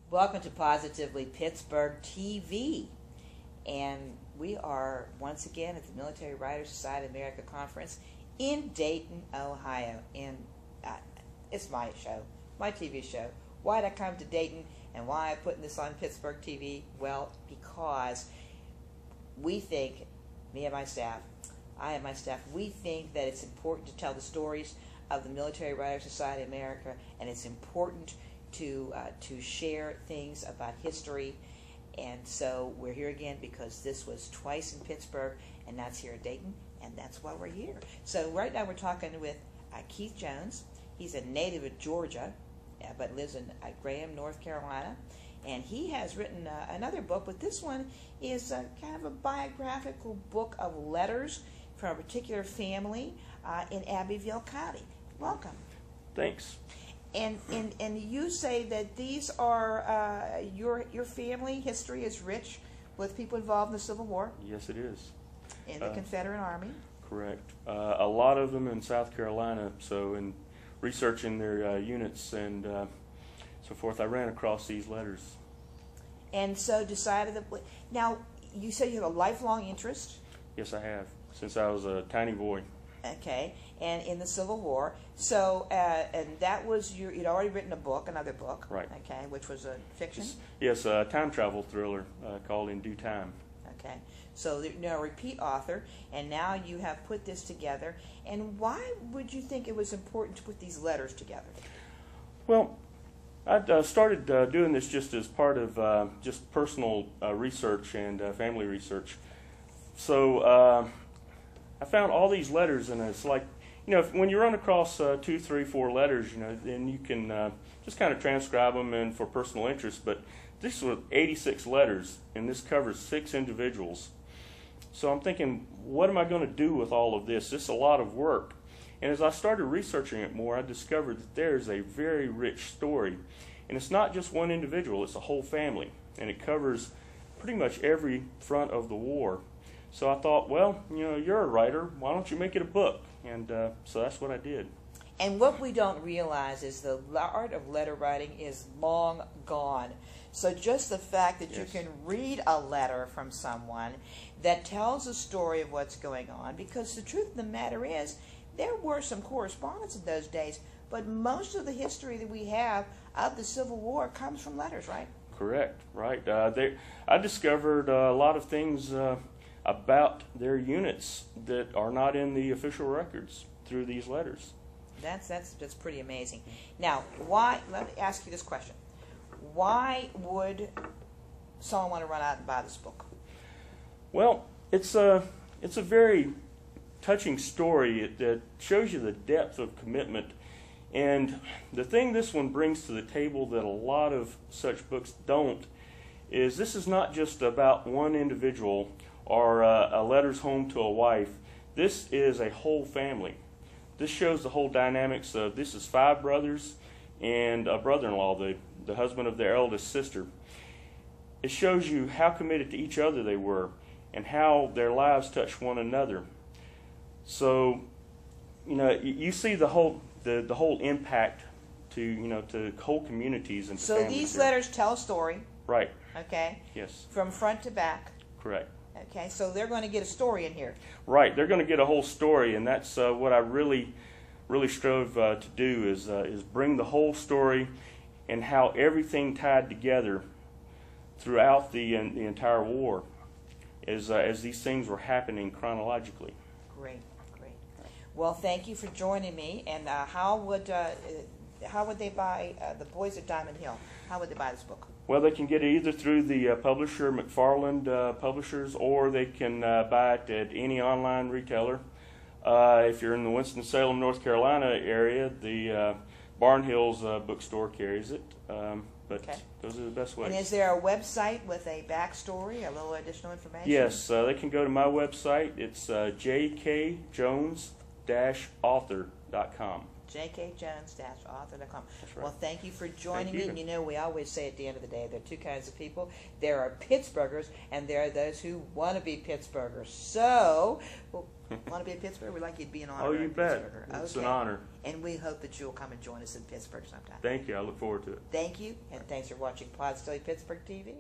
Welcome to Positively Pittsburgh TV. And we are once again at the Military Writers Society of America Conference in Dayton, Ohio. And it's my show, my TV show. Why did I come to Dayton and why am I putting this on Pittsburgh TV? Well, because we think, me and my staff, I and my staff, we think that it's important to tell the stories of the Military Writers Society of America, and it's important to share things about history. And so we're here again because this was twice in Pittsburgh, and that's here in Dayton, and that's why we're here. So right now we're talking with Keith Jones. He's a native of Georgia, but lives in Graham, North Carolina. And he has written another book, but this one is kind of a biographical book of letters from a particular family in Abbeville County. Welcome. Thanks. And you say that these are your family history is rich with people involved in the Civil War. Yes, it is. In the Confederate Army. Correct. A lot of them in South Carolina. So in researching their units and so forth, I ran across these letters. And so decided that. Now you say you have a lifelong interest. Yes, I have, since I was a tiny boy. Okay, and in the Civil War. So, and that was you'd already written a book, another book. Right. Okay, which was a fiction. Yes, a time travel thriller called In Due Time. Okay, so you're a repeat author, and now you have put this together. And why would you think it was important to put these letters together? Well, I started doing this just as part of just personal research and family research. So I found all these letters, and it's like, when you run across 2, 3, 4 letters, then you can just kind of transcribe them and for personal interest. But this was 86 letters, and this covers 6 individuals. So I'm thinking, what am I going to do with all of this? This is a lot of work. And as I started researching it more, I discovered that there's a very rich story. And it's not just one individual, it's a whole family. And it covers pretty much every front of the war. So I thought, well, you're a writer, why don't you make it a book? And so that's what I did. And what we don't realize is the art of letter writing is long gone. So just the fact that Yes. you can read a letter from someone that tells a story of what's going on, because the truth of the matter is, there were some correspondence in those days, but most of the history that we have of the Civil War comes from letters, right? Correct, right. I discovered a lot of things about their units that are not in the official records through these letters. That's pretty amazing. Now, why? Let me ask you this question: why would someone want to run out and buy this book? Well, it's a very touching story that shows you the depth of commitment. And the thing this one brings to the table that a lot of such books don't is this is not just about one individual or a letters home to a wife. This is a whole family. This shows the whole dynamics of, this is 5 brothers and a brother-in-law, the husband of their eldest sister. It shows you how committed to each other they were and how their lives touched one another. So, you see the whole impact to whole communities and to So families these here. letters tell a story. Right. Okay. Yes. From front to back. Correct. Okay, so they're going to get a story in here. Right. They're going to get a whole story, and that's what I really strove to do is bring the whole story and how everything tied together throughout the entire war as these things were happening chronologically. Great. Well, thank you for joining me. And how would they buy The Boys at Diamond Hill? How would they buy this book? Well, they can get it either through the publisher, McFarland Publishers, or they can buy it at any online retailer. If you're in the Winston-Salem, North Carolina area, the Barnhill's bookstore carries it. But okay. Those are the best ways. And is there a website with a backstory, a little additional information? Yes, they can go to my website. It's jkjones-author.com. jkjones-author.com. That's right. Well, thank you for joining Thank you. me. And you know, we always say at the end of the day, there are two kinds of people. There are Pittsburghers, and there are those who want to be Pittsburghers. So, well, want to be a Pittsburgher? We'd like you to be an Oh, honorary you bet. Pittsburgher. It's an honor. And we hope that you'll come and join us in Pittsburgh sometime. Thank you. I look forward to it. Thank you, and thanks for watching Pod Study Pittsburgh TV.